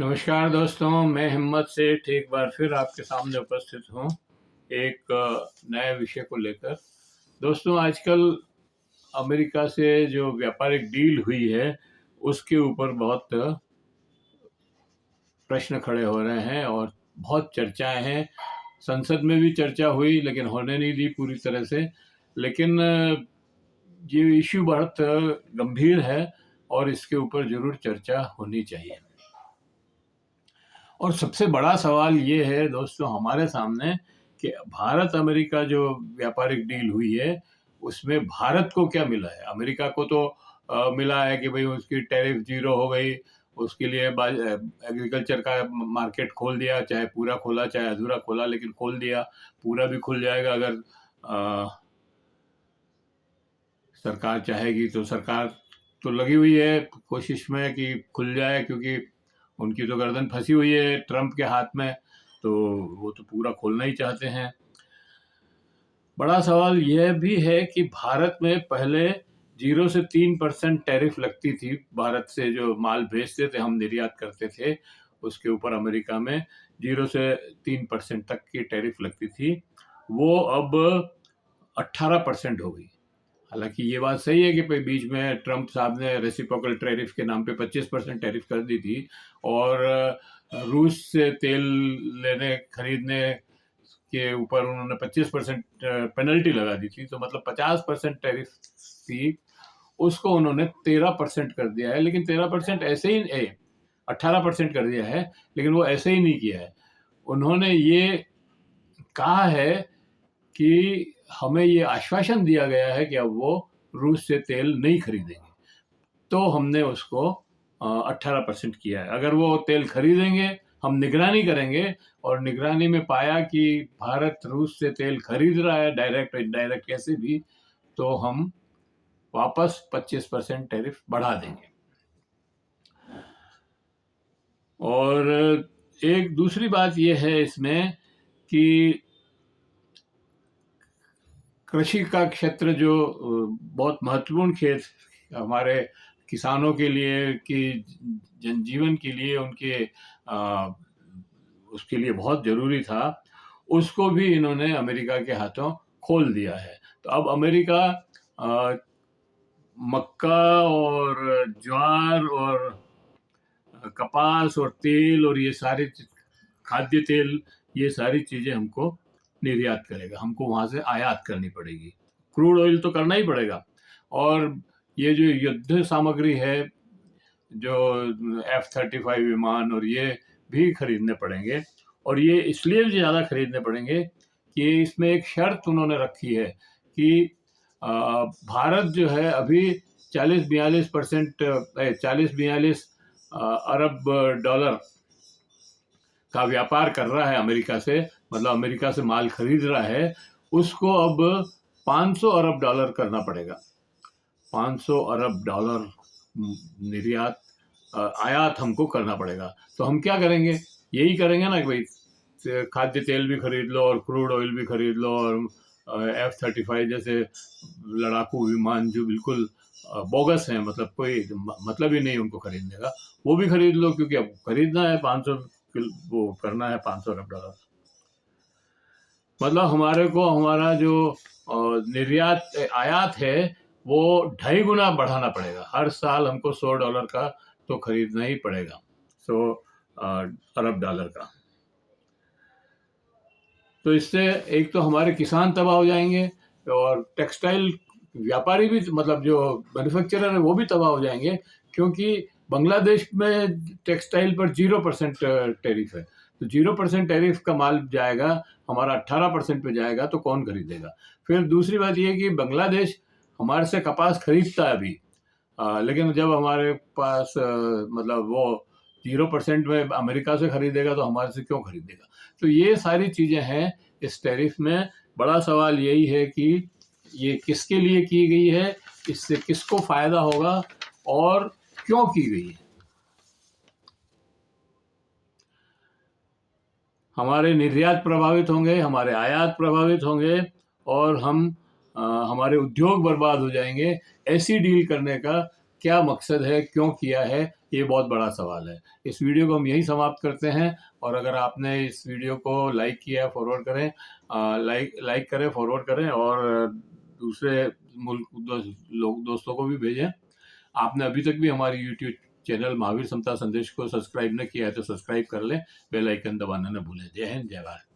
नमस्कार दोस्तों, मैं हिम्मत सेठ एक बार फिर आपके सामने उपस्थित हूँ एक नए विषय को लेकर। दोस्तों, आजकल अमेरिका से जो व्यापारिक डील हुई है उसके ऊपर बहुत प्रश्न खड़े हो रहे हैं और बहुत चर्चाएं हैं। संसद में भी चर्चा हुई लेकिन होने नहीं दी पूरी तरह से। लेकिन ये इश्यू बहुत गंभीर है और इसके ऊपर जरूर चर्चा होनी चाहिए। और सबसे बड़ा सवाल ये है दोस्तों हमारे सामने कि भारत अमेरिका जो व्यापारिक डील हुई है उसमें भारत को क्या मिला है। अमेरिका को तो मिला है कि भाई उसकी टैरिफ जीरो हो गई, उसके लिए एग्रीकल्चर का मार्केट खोल दिया, चाहे पूरा खोला चाहे अधूरा खोला, लेकिन खोल दिया। पूरा भी खुल जाएगा अगर सरकार चाहेगी। तो सरकार तो लगी हुई है कोशिश में कि खुल जाए, क्योंकि उनकी तो गर्दन फंसी हुई है ट्रंप के हाथ में, तो वो तो पूरा खोलना ही चाहते हैं। बड़ा सवाल यह भी है कि भारत में पहले 0 से 3% टैरिफ लगती थी। भारत से जो माल भेजते थे, हम निर्यात करते थे, उसके ऊपर अमेरिका में 0 से 3% तक की टैरिफ लगती थी। वो अब 18% हो गई। हालांकि ये बात सही है कि बीच में ट्रंप साहब ने रेसिप्रोकल टैरिफ के नाम पे 25% टैरिफ कर दी थी और रूस से तेल लेने खरीदने के ऊपर उन्होंने 25% पेनल्टी लगा दी थी। तो मतलब 50% टैरिफ थी, उसको उन्होंने 13% कर दिया है। लेकिन 13% ऐसे ही 18% कर दिया है, लेकिन वो ऐसे ही नहीं किया है। उन्होंने ये कहा है कि हमें ये आश्वासन दिया गया है कि अब वो रूस से तेल नहीं खरीदेंगे, तो हमने उसको 18% किया है। अगर वो तेल खरीदेंगे, हम निगरानी करेंगे और निगरानी में पाया कि भारत रूस से तेल खरीद रहा है, डायरेक्ट इनडायरेक्ट कैसे भी, तो हम वापस 25% टैरिफ बढ़ा देंगे। और एक दूसरी बात यह है इसमें कि कृषि का क्षेत्र जो बहुत महत्वपूर्ण खेत हमारे किसानों के लिए, कि जनजीवन के लिए, उनके उसके लिए बहुत ज़रूरी था, उसको भी इन्होंने अमेरिका के हाथों खोल दिया है। तो अब अमेरिका मक्का और ज्वार और कपास और तेल और ये सारे खाद्य तेल, ये सारी चीज़ें हमको निर्यात करेगा, हमको वहाँ से आयात करनी पड़ेगी। क्रूड ऑयल तो करना ही पड़ेगा। और ये जो युद्ध सामग्री है, जो F-35 विमान और ये भी खरीदने पड़ेंगे। और ये इसलिए भी ज़्यादा खरीदने पड़ेंगे कि इसमें एक शर्त उन्होंने रखी है कि भारत जो है अभी 40-42 अरब डॉलर का व्यापार कर रहा है अमेरिका से, मतलब अमेरिका से माल खरीद रहा है। उसको अब 500 अरब डॉलर करना पड़ेगा। 500 अरब डॉलर निर्यात आयात हमको करना पड़ेगा। तो हम क्या करेंगे? यही करेंगे ना कि भाई खाद्य तेल भी खरीद लो और क्रूड ऑयल भी खरीद लो और F-35 जैसे लड़ाकू विमान जो बिल्कुल बोगस हैं, मतलब कोई मतलब ही नहीं उनको खरीदने का, वो भी खरीद लो, क्योंकि अब खरीदना है 500, वो करना है 500 अरब डॉलर। मतलब हमारे को हमारा जो निर्यात आयात है वो 2.5 गुना बढ़ाना पड़ेगा। हर साल हमको $100 का तो खरीदना ही पड़ेगा, 100 अरब डॉलर का। तो इससे एक तो हमारे किसान तबाह हो जाएंगे और टेक्सटाइल व्यापारी भी, मतलब जो मैन्युफैक्चरर है वो भी तबाह हो जाएंगे, क्योंकि बांग्लादेश में टेक्सटाइल पर 0% टैरिफ है। तो 0% टैरिफ का माल जाएगा, हमारा 18% पे जाएगा, तो कौन खरीदेगा? फिर दूसरी बात ये है कि बांग्लादेश हमारे से कपास खरीदता है अभी, लेकिन जब हमारे पास मतलब वो 0% में अमेरिका से खरीदेगा तो हमारे से क्यों खरीदेगा? तो ये सारी चीज़ें हैं इस टैरिफ में। बड़ा सवाल यही है कि ये किसके लिए की गई है, इससे किसको फ़ायदा होगा और क्यों की गई है। हमारे निर्यात प्रभावित होंगे, हमारे आयात प्रभावित होंगे और हमारे उद्योग बर्बाद हो जाएंगे। ऐसी डील करने का क्या मकसद है, क्यों किया है, ये बहुत बड़ा सवाल है। इस वीडियो को हम यहीं समाप्त करते हैं, और अगर आपने इस वीडियो को लाइक किया, फॉरवर्ड करें, लाइक करें, फॉरवर्ड करें, और दूसरे मुल्क दोस्तों को भी भेजें। आपने अभी तक भी हमारी यूट्यूब चैनल महावीर समता संदेश को सब्सक्राइब न किया है तो सब्सक्राइब कर लें, बेल आइकन दबाना न भूलें। जय हिंद, जय भारत।